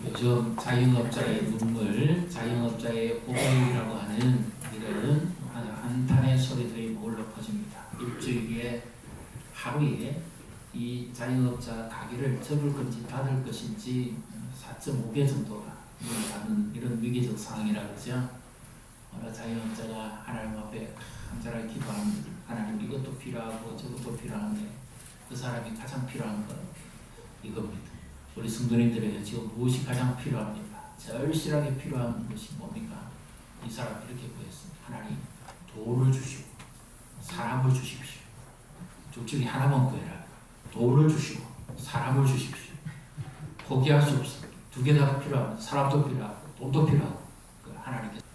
요즘 자영업자의 눈물, 자영업자의 고백이라고 하는 이런 한탄의 소리들이 몰려 퍼집니다. 일주일에 하루에 이 자영업자 가게를 접을 건지 닫을 것인지 4.5배 정도가 가는 이런 위기적 상황이라 그러죠. 어느 자영업자가 하나님 앞에 간절하게 기도합니다. 하나님 이것도 필요하고 저것도 필요한데 그 사람이 가장 필요한 건 이겁니다. 우리 성도님들에게 지금 무엇이 가장 필요합니까? 절실하게 필요한 것이 뭡니까? 이 사람 이렇게 구했습니다. 하나님 돈을 주시고 사람을 주십시오. 둘 중에 하나만 구해라. 돈을 주시고 사람을 주십시오. 포기할 수 없습니다. 두 개 다 필요합니다. 사람도 필요하고 돈도 필요하고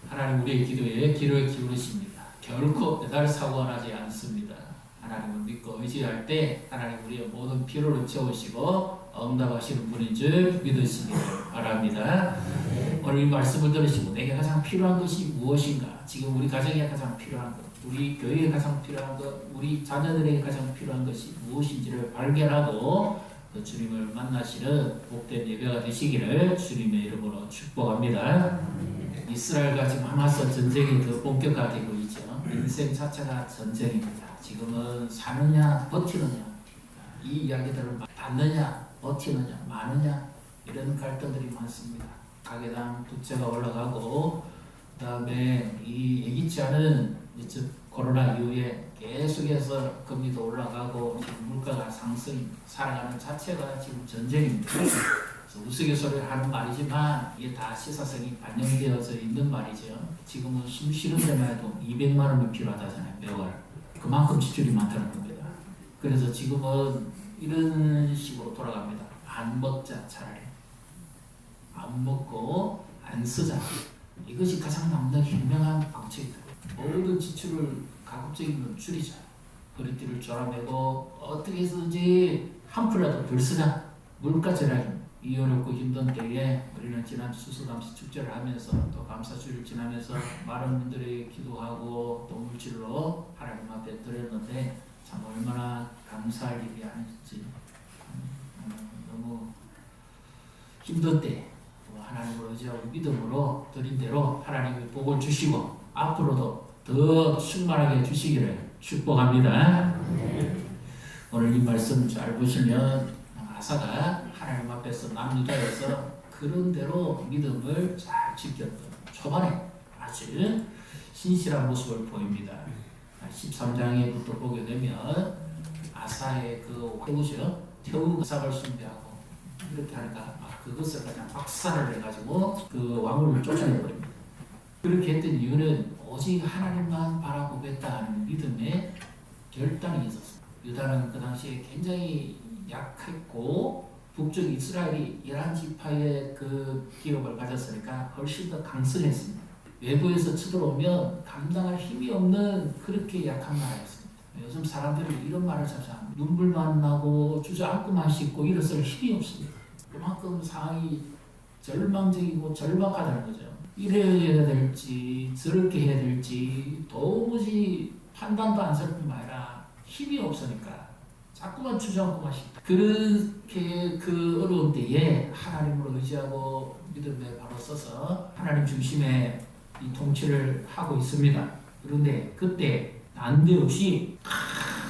하나님 우리의 기도에 귀를 기울이십니다. 결코 배달 사고가 나지 않습니다. 하나님을 믿고 의지할 때 하나님 우리의 모든 필요를 채우시고 응답하시는 분인 줄 믿으시기 바랍니다. 오늘 이 말씀을 들으시고 내게 가장 필요한 것이 무엇인가? 지금 우리 가정에 가장 필요한 것, 우리 교회에 가장 필요한 것, 우리 자녀들에게 가장 필요한 것이 무엇인지를 발견하고 그 주님을 만나시는 복된 예배가 되시기를 주님의 이름으로 축복합니다. 이스라엘과 지금 하마스 전쟁이 더 본격화되고 있죠. 인생 자체가 전쟁입니다. 지금은 사느냐 버티느냐 이 이야기들을 받느냐 버티느냐 마느냐 이런 갈등들이 많습니다. 가계당 부채가 올라가고 그 다음에 이 예기치 않은 코로나 이후에 계속해서 금리도 올라가고 지금 물가가 상승 살아가는 자체가 지금 전쟁입니다. 그래서 우스갯소리를 하는 말이지만 이게 다 시사성이 반영되어져 있는 말이죠. 지금은 숨 쉬는 데만 해도 200만 원이 필요하다잖아요. 매월. 그만큼 지출이 많다는 겁니다. 그래서 지금은 이런 식으로 돌아갑니다. 안 먹자 차라리. 안 먹고 안 쓰자. 이것이 가장 남는 현명한 방책이다. 모든 지출을 가급적인 건 줄이자. 허리띠를 졸아매고 어떻게 해서든지 한 푼이라도 덜 쓰자. 물가 절약입니다. 이 어렵고 힘든 때에 우리는 지난 수수감시 축제를 하면서 또 감사주일을 지나면서 많은 분들이 기도하고 또 물질로 하나님 앞에 드렸는데 참 얼마나 감사할 일이 아닌지 너무 힘든 때 하나님을 의지하고 믿음으로 드린 대로 하나님이 복을 주시고 앞으로도 더 충만하게 주시기를 축복합니다. 오늘 이 말씀 잘 보시면 아사가 하나님 앞에서 남유다에서 그런 대로 믿음을 잘 지켰던 초반에 아주 신실한 모습을 보입니다. 13장에부터 보게 되면 아사의 그 태우 사을 숭배하고 이렇게 하니까 그것을 그냥 박살을 내가지고 그 왕을 쫓아내버립니다. 그렇게 했던 이유는 오직 하나님만 바라보겠다 하는 믿음의 결단이 있었습니다. 유다는 그 당시에 굉장히 약했고 북쪽 이스라엘이 11지파의 그 기업을 가졌으니까 훨씬 더 강성했습니다. 외부에서 쳐들어오면 감당할 힘이 없는 그렇게 약한 나라였습니다. 요즘 사람들이 이런 말을 자주 합니다. 눈물만 나고 주저앉고만 씻고 일어설 힘이 없습니다. 그만큼 상황이 절망적이고 절박하다는 거죠. 이래야 될지 저렇게 해야 될지 도무지 판단도 안 설 뿐만 아니라 힘이 없으니까 자꾸만 주저앉고만 싶다. 그렇게 그 어려운 때에 하나님을 의지하고 믿음에 바로 서서 하나님 중심의 이 통치를 하고 있습니다. 그런데 그때 난데없이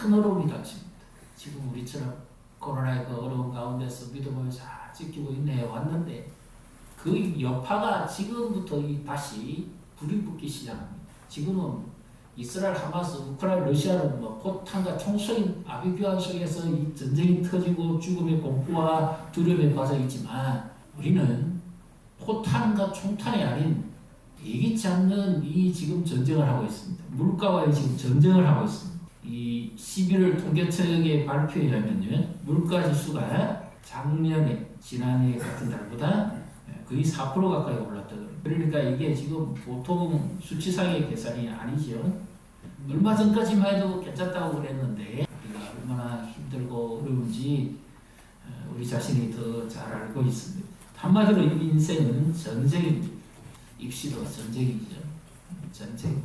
큰 어려움이 닥칩니다. 지금 우리처럼 코로나의 그 어려운 가운데서 믿음을 잘 지키고 있네 왔는데 그 여파가 지금부터 다시 불이 붙기 시작합니다. 지금은 이스라엘, 하마스, 우크라이나, 러시아는 뭐 포탄과 총쏘인 아비규환 속에서 이 전쟁이 터지고 죽음의 공포와 두려움에 빠져 있지만 우리는 포탄과 총탄이 아닌 예기치 않는 이 지금 전쟁을 하고 있습니다. 물가와의 지금 전쟁을 하고 있습니다. 이 11월 통계청의 발표에 의하면요, 물가 지수가 작년에 지난해 같은 달보다 거의 4% 가까이 올랐다고요. 그러니까 이게 지금 보통 수치상의 계산이 아니죠. 얼마 전까지만 해도 괜찮다고 그랬는데 우리가 얼마나 힘들고 어려운지 우리 자신이 더 잘 알고 있습니다. 한마디로 이 인생은 전쟁입니다. 입시도 전쟁이죠. 전쟁.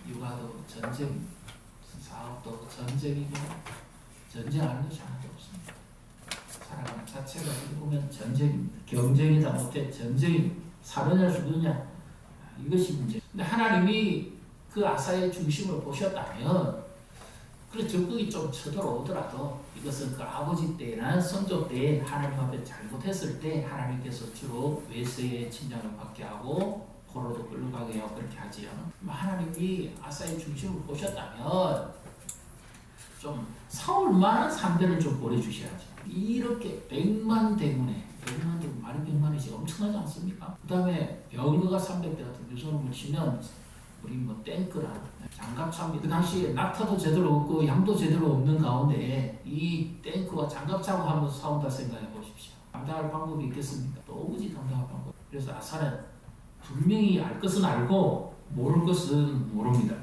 육아도 전쟁. 사업도 전쟁이고 전쟁 아닌 것이 하나도 없습니다. 살아가는 자체가 보면 전쟁입니다. 경쟁이다 못해 전쟁입니다. 살느냐 죽느냐 이것이 문제. 근데 하나님이 그 아사의 중심을 보셨다면 그래 적극이 좀 쳐들어오더라도 이것은 그 아버지 때나 선조 때 하나님 앞에 잘못했을 때 하나님께서 주로 외세의 침략을 받게 하고 포로도 끌려가게 하고 그렇게 하지요. 하나님이 아사의 중심을 보셨다면 좀 사울만한 상대를 좀 보내주셔야죠. 이렇게 100만 대군에 100만 대군 말이 100만이지 엄청나지 않습니까? 그 다음에 병거가 300대 같은 유선을 치면 우리 뭐 탱크랑 장갑차입니다. 그 당시에 낙타도 제대로 없고 양도 제대로 없는 가운데 이 탱크와 장갑차고 한번 싸운다 생각해 보십시오. 감당할 방법이 있겠습니까? 도무지 감당할 방법. 그래서 아사는 분명히 알 것은 알고 모를 것은 모릅니다.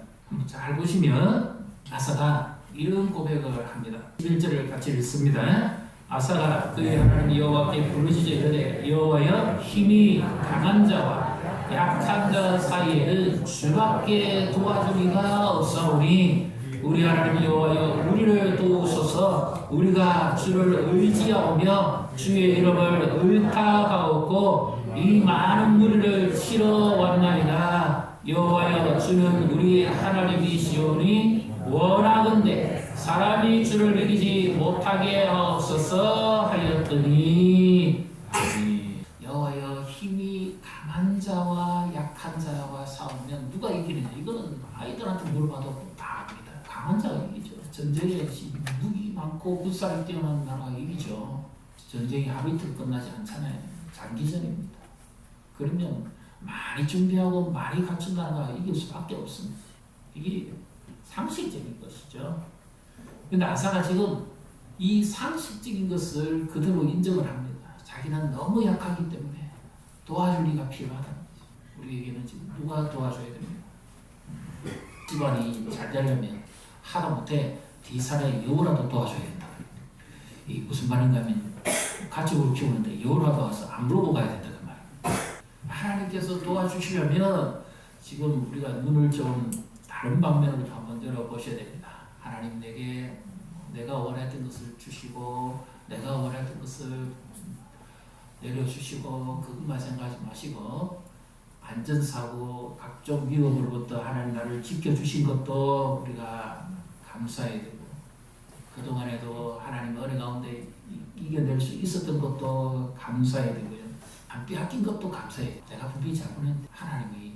잘 보시면 아사가 이런 고백을 합니다. 11절을 같이 읽습니다. 아사가 그의 하나님 여호와께 부르짖어 이르되 여호와여 힘이 강한 자와 약한 자 사이에는 주밖에 도와주리가 없사오니 우리 하나님 여호와여 우리를 도우소서. 우리가 주를 의지하오며 주의 이름을 의탁하옵고 이 많은 무리를 치러 왔나이다. 여호와여 주는 우리 하나님이시오니 원하건대 사람이 주를 믿지 못하게 하옵소서 하였더니 여호와여 힘이 강한 자와 약한 자와 싸우면 누가 이기느냐? 이거는 아이들한테 물어봐도 다 압니다. 강한 자가 이기죠. 전쟁에 무기 많고 군사력 뛰어난 나라가 이기죠. 전쟁이 하루 이틀 끝나지 않잖아요. 장기전입니다. 그러면 많이 준비하고 많이 갖춘 나라가 이길 수밖에 없습니다. 이게 상식적인 것이죠. 근데 아사가 지금 이 상식적인 것을 그대로 인정을 합니다. 자기는 너무 약하기 때문에 도와줄 리가 필요하다는 거죠. 우리에게는 지금 누가 도와줘야 됩니다. 집안이 잘 되려면 하다 못해 뒤산에 여우라도 도와줘야 된다. 이게 무슨 말인가 하면 가축을 키우는데 여우라도 와서 안 물어보고 가야 된다 그 말이에요. 하나님께서 도와주시려면 지금 우리가 눈을 좀 다른 방면으로 한번 열어보셔야 됩니다. 하나님 내가 원했던 것을 주시고 내가 원했던 것을 내려주시고 그것만 생각하지 마시고 안전사고 각종 위험으로부터 하나님 나를 지켜주신 것도 우리가 감사해야 되고 그동안에도 하나님 은혜 가운데 이겨낼 수 있었던 것도 감사해야 되고요. 안 빼앗긴 것도 감사해요. 내가 분명히 잘못했는데 하나님이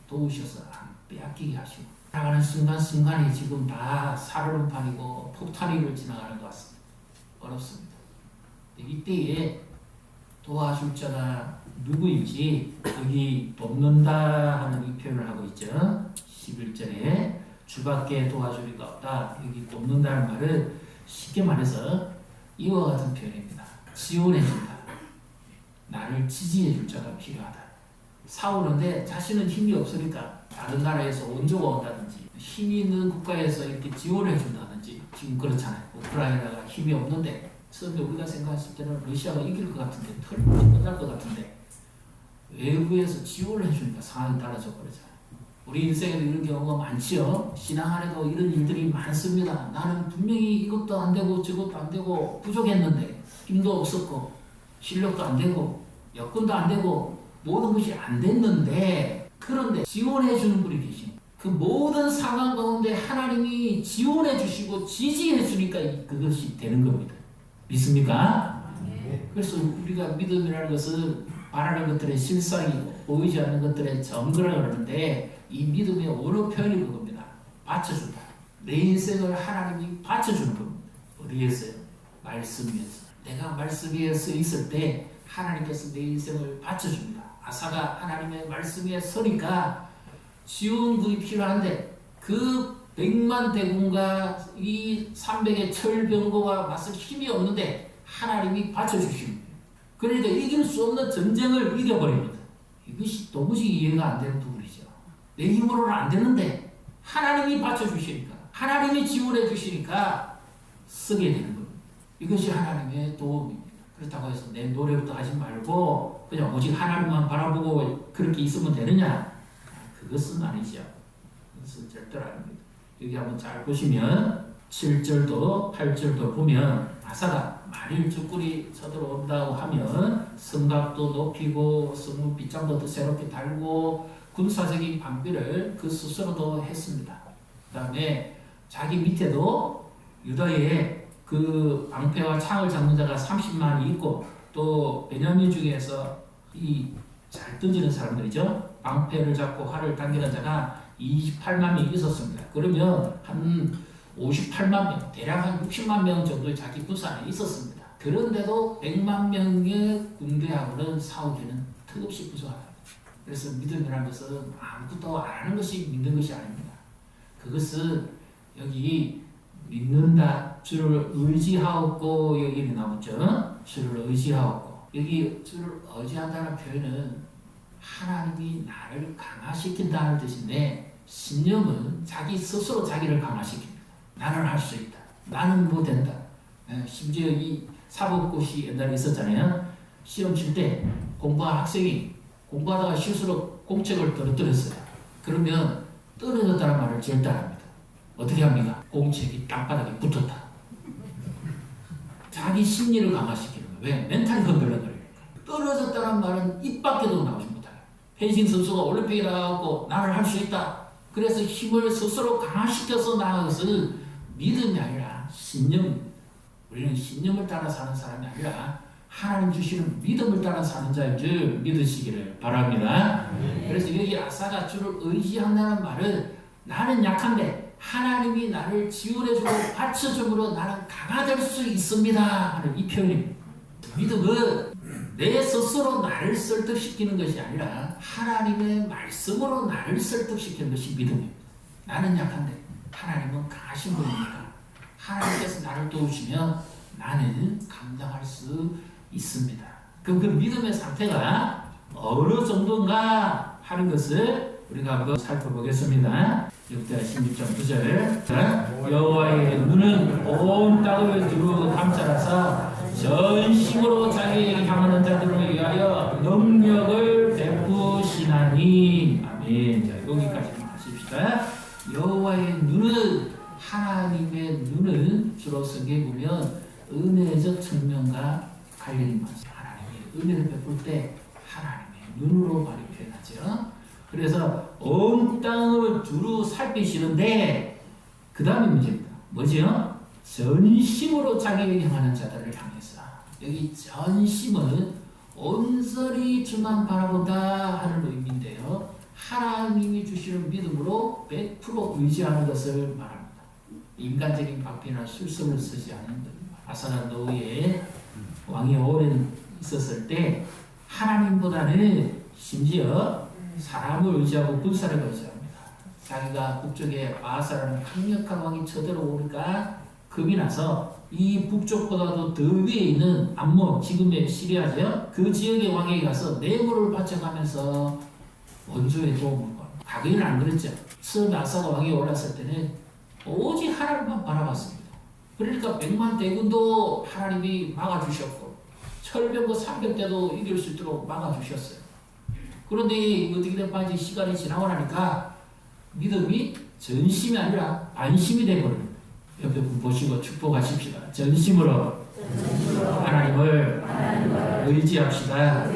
도우셔서 안 빼앗기게 하시고 나가는 순간순간이 지금 다 살얼음판이고 폭탄 위를 지나가는 것 같습니다. 어렵습니다. 이때에 도와줄 자가 누구인지 여기 돕는다 하는 이 표현을 하고 있죠. 11절에 주밖에 도와줄 리가 없다. 여기 돕는다는 말은 쉽게 말해서 이와 같은 표현입니다. 지원해준다. 나를 지지해줄 자가 필요하다. 싸우는데 자신은 힘이 없으니까 다른 나라에서 원조가 온다든지 힘이 있는 국가에서 이렇게 지원해준다든지 지금 그렇잖아요. 우크라이나가 힘이 없는데 처음에 우리가 생각했을 때는 러시아가 이길 것 같은데 털고 끝날 것 같은데 외부에서 지원을 해주니까 상황이 달라져 버리잖아요. 우리 인생에도 이런 경우가 많지요. 신앙 안에도 이런 일들이 많습니다. 나는 분명히 이것도 안 되고 저것도 안 되고 부족했는데 힘도 없었고 실력도 안 되고 여건도 안 되고 모든 것이 안 됐는데 그런데 지원해 주는 분이 계신 그 모든 상황 가운데 하나님이 지원해 주시고 지지해 주니까 그것이 되는 겁니다. 믿습니까? 그래서 우리가 믿음이라는 것은 바라는 것들의 실상이고 보이지 않는 것들의 증거라 그러는데 이 믿음의 어느 표현이 그겁니다. 바쳐준다. 내 인생을 하나님이 바쳐주는 겁니다. 어디에서요? 말씀 위에서. 내가 말씀 위에 서 있을 때 하나님께서 내 인생을 바쳐줍니다. 아사가 하나님의 말씀 위에 서니까 지원군이 필요한데 그 100만 대군과 이 300의 철병거가 맞설 힘이 없는데 하나님이 받쳐주십니다. 그러니까 이길 수 없는 전쟁을 이겨버립니다. 이것이 도무지 이해가 안 되는 부분이죠. 내 힘으로는 안 되는데 하나님이 받쳐주시니까 하나님이 지원해 주시니까 쓰게 되는 겁니다. 이것이 하나님의 도움입니다. 그렇다고 해서 내 노래부터 하지 말고 그냥 오직 하나님만 바라보고 그렇게 있으면 되느냐? 그것은 아니죠. 그것은 절대로 아닙니다. 여기 한번 잘 보시면 7절도 8절도 보면 아사가 만일 적군이 쳐들어온다고 하면 성곽도 높이고 성문 빗장도 더 새롭게 달고 군사적인 방비를 그 스스로도 했습니다. 그 다음에 자기 밑에도 유다의 그 방패와 창을 잡는 자가 30만이 있고 또 베냐민 중에서 이 잘 던지는 사람들이죠. 방패를 잡고 활을 당기는 자가 28만 명이 있었습니다. 그러면 한 58만 명, 대략 한 60만 명 정도의 자기 군사 안에 있었습니다. 그런데도 100만 명의 군대하고는 싸우기는 턱없이 부족하다. 그래서 믿음이라는 것은 아무것도 안 하는 것이 믿는 것이 아닙니다. 그것은 여기 믿는다, 주를 의지하고 여기 나오죠. 주를 의지하고 여기 주를 의지한다는 표현은 하나님이 나를 강화시킨다는 뜻인데 신념은 자기 스스로 자기를 강화시킵니다. 나는 할 수 있다. 나는 뭐 된다. 심지어 이 사법고시 옛날에 있었잖아요. 시험 칠 때 공부한 학생이 공부하다가 실수로 공책을 떨어뜨렸어요. 그러면 떨어졌다는 말을 절대 안 합니다. 어떻게 합니까? 공책이 땅바닥에 붙었다. 자기 심리를 강화시키는 거예요. 왜? 멘탈이 흔들려 버려요. 떨어졌다는 말은 입 밖에도 나오지 못해요. 펜싱 선수가 올림픽에 나가고 나는 할 수 있다. 그래서 힘을 스스로 강화시켜서 나아간 것은 믿음이 아니라 신념. 우리는 신념을 따라 사는 사람이 아니라 하나님 주시는 믿음을 따라 사는 자인 줄 믿으시기를 바랍니다. 그래서 여기 아사가 주를 의지한다는 말은 나는 약한데 하나님이 나를 지원해주고 받쳐줌으로 나는 강화될 수 있습니다 하는 이 표현입니다. 믿음은 내 스스로 나를 설득시키는 것이 아니라 하나님의 말씀으로 나를 설득시키는 것이 믿음입니다. 나는 약한데 하나님은 강하신 분이니까 하나님께서 나를 도우시면 나는 감당할 수 있습니다. 그럼 그 믿음의 상태가 어느 정도인가 하는 것을 우리가 한번 살펴보겠습니다. 6절 16절 9절 여호와의 눈은 온 땅을 두루 감찰하사 전심으로 자기에게 향하는 자들을 위하여 능력을 베푸시나니. 아멘. 자, 여기까지 하십시다. 여호와의 눈은, 하나님의 눈은 주로 성경에 보면 은혜적 측면과 관련이 많습니다. 하나님의 은혜를 베풀 때 하나님의 눈으로 많이 표현하죠. 그래서 온 땅을 두루 살피시는데 그 다음에 문제입니다. 뭐죠? 전심으로 자기에게 향하는 자들을 향해서. 여기 전심은 온전히 주만 바라본다 하는 의미인데요. 하나님이 주시는 믿음으로 100% 의지하는 것을 말합니다. 인간적인 방패나 술수를 쓰지 않는 겁니다. 아사가 노후에 왕이 오래 있었을 때 하나님보다는 심지어 사람을 의지하고 군사를 의지합니다. 자기가 북쪽에 바하사라는 강력한 왕이 쳐들어오니까 겁이 나서 이 북쪽보다도 더 위에 있는 암몬, 지금의 시리아죠. 그 지역의 왕에게 가서 뇌물을 바쳐가면서 원조에 도움을 받고. 과거에는 안 그랬죠. 처음에 아사가 왕이 올랐을 때는 오직 하나님만 바라봤습니다. 그러니까 100만 대군도 하나님이 막아주셨고 철병거 300대도 이길 수 있도록 막아주셨어요. 그런데 어떻게 된 시간이 지나고 나니까 믿음이 전심이 아니라 안심이 되어버립니다. 옆에 보시고 축복하십시다. 전심으로 하나님을 의지합시다.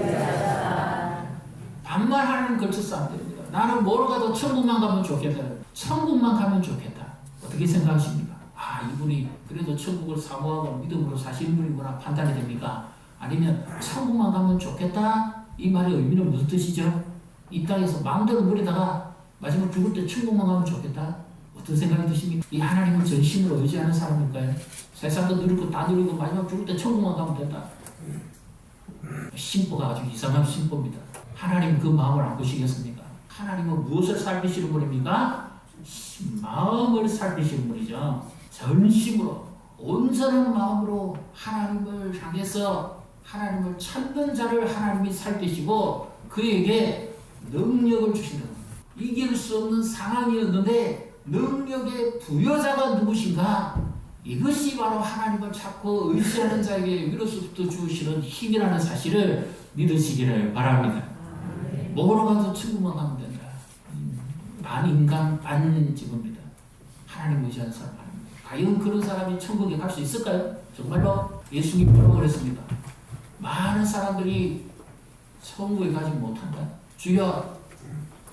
반말하는 걸쳐서 안 됩니다. 나는 뭐로 가도 천국만 가면 좋겠다. 천국만 가면 좋겠다. 어떻게 생각하십니까? 아, 이분이 그래도 천국을 사모하고 믿음으로 사시는 분이구나 판단이 됩니까? 아니면 천국만 가면 좋겠다? 이 말의 의미는 무슨 뜻이죠? 이 땅에서 마음대로 누리다가 마지막 죽을 때 천국만 가면 좋겠다? 어떤 생각이 드십니까? 이 하나님을 전심으로 의지하는 사람일까요? 세상도 누리고 다 누리고 마지막 죽을 때 천국만 가면 된다. 심보가 아주 이상한 심보입니다. 하나님 그 마음을 안 보시겠습니까? 하나님은 무엇을 살피시는 분입니까? 마음을 살피시는 분이죠. 전심으로 온전한 마음으로 하나님을 향해서 하나님을 찾는 자를 하나님이 살피시고 그에게 능력을 주신다. 이길 수 없는 상황이었는데 능력의 부여자가 누구신가? 이것이 바로 하나님을 찾고 의지하는 자에게 위로서부터 주시는 힘이라는 사실을 믿으시기를 바랍니다. 뭐로 가도 천국만 가면 된다. 반인간 반지구입니다. 하나님 의지하는 사람 아닙니다. 과연 그런 사람이 천국에 갈 수 있을까요? 정말로 예수님처럼 그랬습니다. 많은 사람들이 천국에 가지 못한다. 주여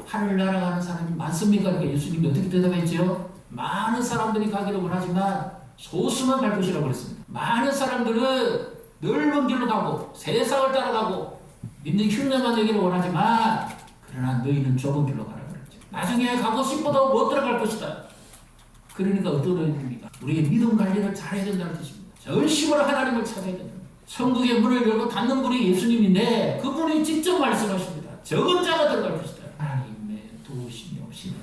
하늘 날아가는 사람이 많습니까? 그러니까 예수님이 어떻게 대답했죠? 많은 사람들이 가기를 원하지만 소수만 갈 것이라고 그랬습니다. 많은 사람들은 넓은 길로 가고 세상을 따라가고 믿는 흉내만 내기를 원하지만 그러나 너희는 좁은 길로 가라 그랬죠. 나중에 가고 싶어도 못 들어갈 것이다. 그러니까 어떤 의미입니까? 우리의 믿음 관리를 잘해야 된다는 뜻입니다. 전심으로 하나님을 찾아야 된다. 천국의 문을 열고 닫는 분이 예수님인데 그분이 직접 말씀하십니다. 적은 자가 들어갈 것이다. 하나님의 도우심이 없이는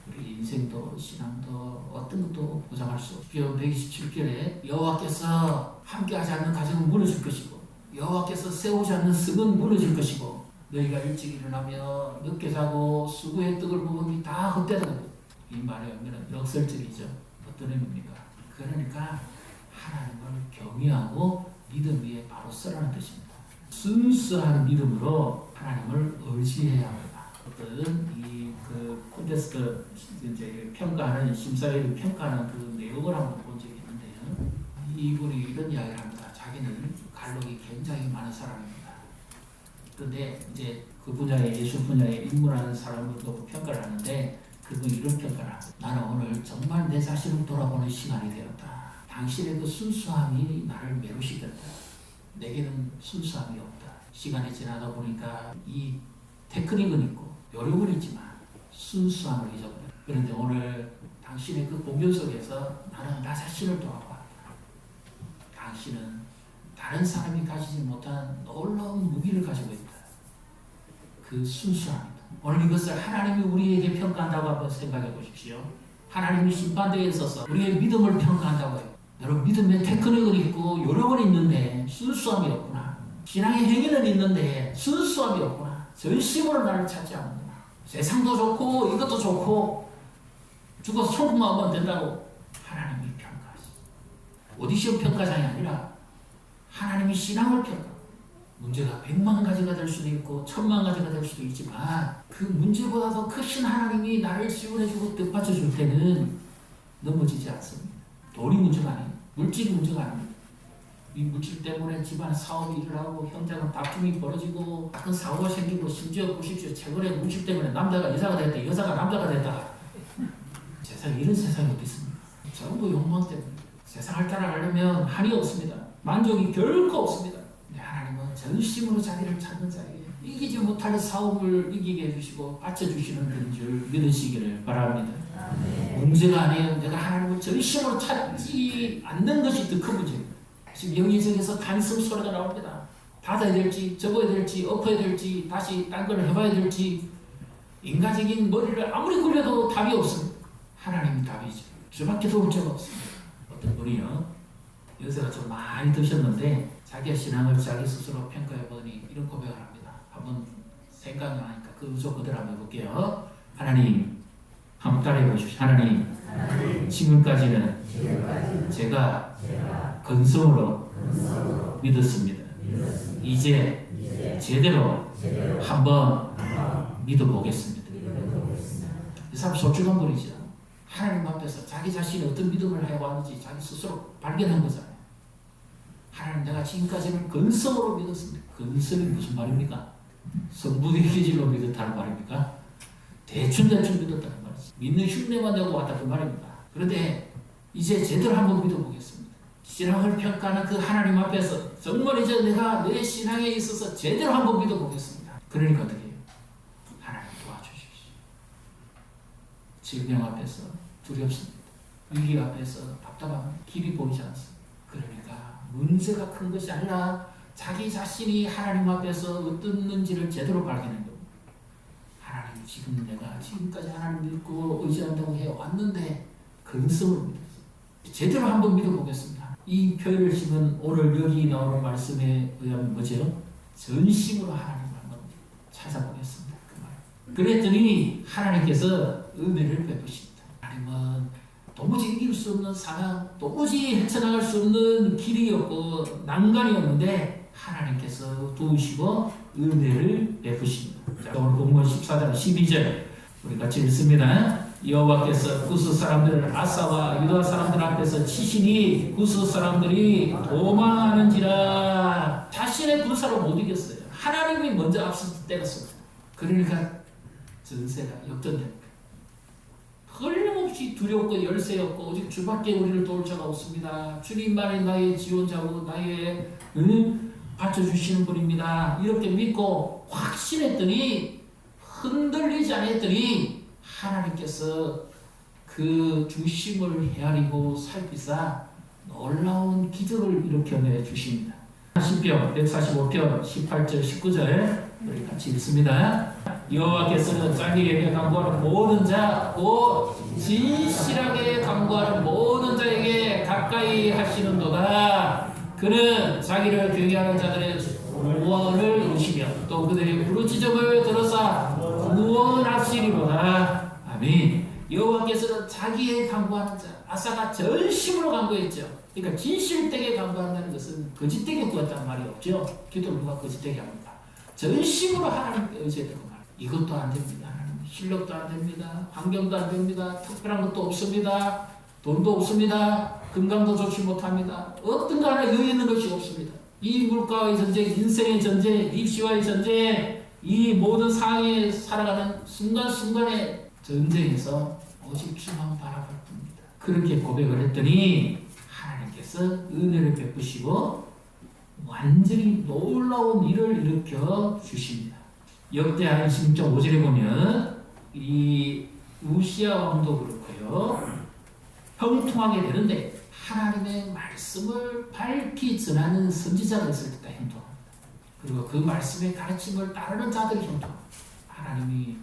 우리 인생도 신앙도 어떤 것도 보장할 수 없죠. 127절에 여호와께서 함께하지 않는 가정은 무너질 것이고 여호와께서 세우지 않는 습은 무너질 것이고 너희가 일찍 일어나며 늦게 자고 수구의 떡을 먹으니 다 헛되다. 이 말의 의미는 역설적이죠. 어떤 의미입니까? 그러니까 하나님을 경외하고 믿음 위에 바로 서라는 뜻입니다. 순수한 믿음으로 하나님을 의지해야 합니다. 어떤 그 콘테스트 이제 평가하는 심사위를 평가하는 그 내용을 한번 본 적이 있는데요. 이분이 이런 이야기를 합니다. 자기는 갈록이 굉장히 많은 사람입니다. 그런데 이제 그 분야에 예술 분야에 입문하는 사람을 보고 평가를 하는데 그분이 이런 평가를 합니다. 나는 오늘 정말 내 자신을 돌아보는 시간이 되었다. 당신의 그 순수함이 나를 매료시켰다. 내게는 순수함이 없다. 시간이 지나다 보니까 이 테크닉은 있고 요령은 있지만 순수함을 잊어버렸다. 그런데 오늘 당신의 그 공연 속에서 나는 나 자신을 돌아봤다. 당신은 다른 사람이 가지지 못한 놀라운 무기를 가지고 있다. 그 순수함이다. 오늘 이것을 하나님이 우리에게 평가한다고 한번 생각해 보십시오. 하나님이 심판대에 있어서 우리의 믿음을 평가한다고 해요. 여러분 믿음에 테크닉은 있고 요령은 있는데 순수함이 없구나. 신앙의 행위는 있는데 순수함이 없구나. 전심으로 나를 찾지 않는구나. 세상도 좋고 이것도 좋고 죽어서 천국만 오면 된다고 하나님이 평가하시. 오디션 평가장이 아니라 하나님이 신앙을 평가하고 문제가 100만 가지가 될 수도 있고 1000만 가지가 될 수도 있지만 그 문제보다도 크신 하나님이 나를 지원해주고 뜻받쳐줄 때는 넘어지지 않습니다. 돈이 문제가 아니에요. 물질이 문제가 아닙니다. 이 물질 때문에 집안 사업이 일어나고 현장은 다툼이 벌어지고 작은 사고가 생기고 심지어 보십시오. 최근에 물질 때문에 남자가 여자가 됐다. 여자가 남자가 됐다. 세상에 이런 세상이 어디 있습니까? 전부 욕망 때문에. 세상을 따라가려면 한이 없습니다. 만족이 결코 없습니다. 하나님은 전심으로 자기를 찾는 자에게 이기지 못할 싸움을 이기게 해주시고 받쳐주시는 그런 줄 믿으시기를 바랍니다. 문제가 아니에요. 내가 하나님을 전심으로 찾지 않는 것이 더 큰 문제입니다. 지금 영의정에서 단숨 소리가 나옵니다. 닫아야 될지 접어야 될지 엎어야 될지 다시 딴 걸 해봐야 될지 인간적인 머리를 아무리 굴려도 답이 없습니다. 하나님이 답이죠. 저밖에 도울 자가 없습니다. 어떤 분이요. 연세가 좀 많이 드셨는데 자기의 신앙을 자기 스스로 평가해보니 이런 고백을 합니다. 한번 생각이 나니까 그 의조 그대로 한번 해볼게요. 하나님 한번 따라해 보십시오. 하나님 지금까지는 제가 근성으로 믿었습니다. 이제 제대로 한번 믿어보겠습니다. 이 사람 솔직한 분이죠. 하나님 앞에서 자기 자신이 어떤 믿음을 해왔는지 자기 스스로 발견한 거잖아요. 하나님 내가 지금까지는 근성으로 믿었습니다. 근성이 무슨 말입니까? 성부의 기질로 믿었다는 말입니까? 대충 믿었다는 말이지. 믿는 흉내만 내고 왔다 그 말입니다. 그런데 이제 제대로 한번 믿어보겠습니다. 신앙을 평가하는 그 하나님 앞에서 정말 이제 내가 내 신앙에 있어서 제대로 한번 믿어보겠습니다. 그러니까 어떻게 해요? 하나님 도와주십시오. 질병 앞에서 두렵습니다. 위기 앞에서 답답합니다. 길이 보이지 않습니다. 그러니까 문제가 큰 것이 아니라 자기 자신이 하나님 앞에서 어떻는지를 제대로 발견한 겁니다. 하나님 지금 내가 지금까지 하나님 믿고 의지한다고 해왔는데 근성으로 믿었어요. 제대로 한번 믿어보겠습니다. 이 표현을 쓰면 오늘 여기 나오는 말씀에 의하면 뭐죠? 전심으로 하나님을 한번 찾아보겠습니다. 그 말. 그랬더니 하나님께서 은혜를 베푸십니다. 하나님은 도무지 이길 수 없는 상황, 도무지 헤쳐나갈 수 없는 길이었고 난간이었는데 하나님께서 도우시고 은혜를 베푸십니다. 자, 오늘 본문 14장 12절 우리 같이 읽습니다. 여호와께서 구스 사람들을 아사와 유다 사람들 앞에서 치시니 구스 사람들이 도망하는지라. 자신의 군사로 못 이겼어요. 하나님이 먼저 앞서서 때렸습니다. 그러니까 전세가 역전됩니다. 틀림없이 두렵고 열세였고 오직 주밖에 우리를 도울 자가 없습니다. 주님만이 나의 지원자고 나의 받쳐주시는 분입니다. 이렇게 믿고 확신했더니 흔들리지 않았더니 하나님께서 그 중심을 헤아리고 살피사 놀라운 기적을 일으켜내 주십니다. 시편 145편 18절 19절 우리 같이 읽습니다. 여호와께서는 자기에게 간구하는 모든 자 곧 진실하게 간구하는 모든 자에게 가까이 하시는도다. 그는 자기를 경외하는 자들의 구원을 이루시며 또 그들의 부르짖음을 들어사 구원하시리로다. 아멘. 여호와께서는 자기의 간구하는 자, 아사가 전심으로 간구했죠. 그러니까 진실되게 간구한다는 것은 거짓되게 구했단 말이 없죠. 기도를 누가 거짓되게 합니까? 전심으로 하나님께 의지해야 되고 말이에요. 이것도 안 됩니다. 실력도 안 됩니다. 환경도 안 됩니다. 특별한 것도 없습니다. 돈도 없습니다. 건강도 좋지 못합니다. 어떤 거 하나 여유 있는 것이 없습니다. 이 물가의 전쟁, 인생의 전쟁, 입시와의 전쟁, 이 모든 상황에 살아가는 순간순간의 전쟁에서 오직 주만 바라볼 뿐입니다. 그렇게 고백을 했더니 하나님께서 은혜를 베푸시고 완전히 놀라운 일을 일으켜 주십니다. 역대하 26.5절에 보면 이 우시야 왕도 그렇고요. 형통하게 되는데 하나님의 말씀을 밝히 전하는 선지자가 있을 때가 형통합니다. 그리고 그 말씀의 가르침을 따르는 자들이 형통합니다. 하나님이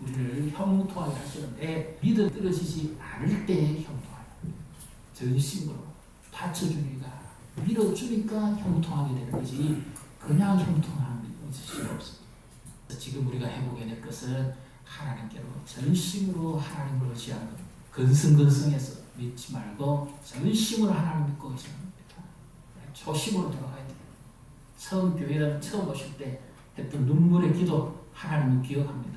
우리를 형통하게 하시는데 믿음 떨어지지 않을 때 형통합니다. 전심으로 받쳐주니까 믿어주니까 형통하게 되는 거지 그냥 형통하는 것이 없습니다. 지금 우리가 회복해야 될 것은 하나님께로 전심으로 하나님을 의지하는 겁니다. 근성근성해서 믿지 말고 전심으로 하나님 믿고 의지하는 겁니다. 초심으로 돌아가야 돼요. 처음 교회를 처음 오실 때 했던 눈물의 기도 하나님은 기억합니다.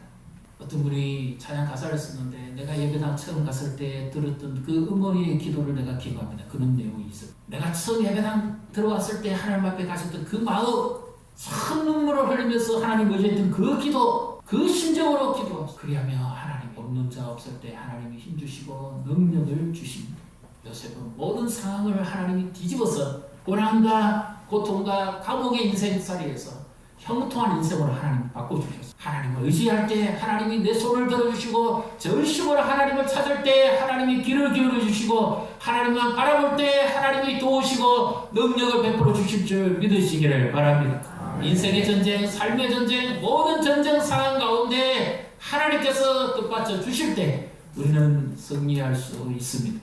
어떤 분이 찬양 가사를 썼는데 내가 예배당 처음 갔을 때 들었던 그 어머니의 기도를 내가 기억합니다. 그런 내용이 있어요. 내가 처음 예배당 들어왔을 때 하나님 앞에 가셨던 그 마음 참 눈물을 흘리면서 하나님 의지했던 그 기도 그 심정으로 기도하고 그리하며 하나님 없는 자 없을 때 하나님이 힘주시고 능력을 주십니다. 요셉은 모든 상황을 하나님이 뒤집어서 고난과 고통과 감옥의 인생살이에서 형통한 인생으로 하나님 바꿔주셨어요. 하나님을 의지할 때 하나님이 내 손을 들어주시고 전심으로 하나님을 찾을 때 하나님이 귀를 기울여주시고 하나님만 바라볼 때 하나님이 도우시고 능력을 베풀어 주실 줄 믿으시기를 바랍니다. 인생의 전쟁, 삶의 전쟁, 모든 전쟁 상황 가운데 하나님께서 뜻받쳐 주실 때 우리는 승리할 수 있습니다.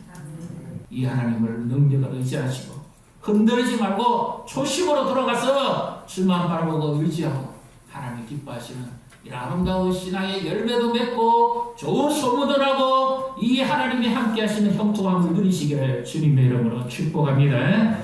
이 하나님을 능력을 의지하시고 흔들리지 말고 초심으로 돌아가서 주만 바라보고 의지하고 하나님이 기뻐하시는 이 아름다운 신앙의 열매도 맺고 좋은 소문도 나고 이 하나님이 함께 하시는 형통함을 누리시기를 주님의 이름으로 축복합니다.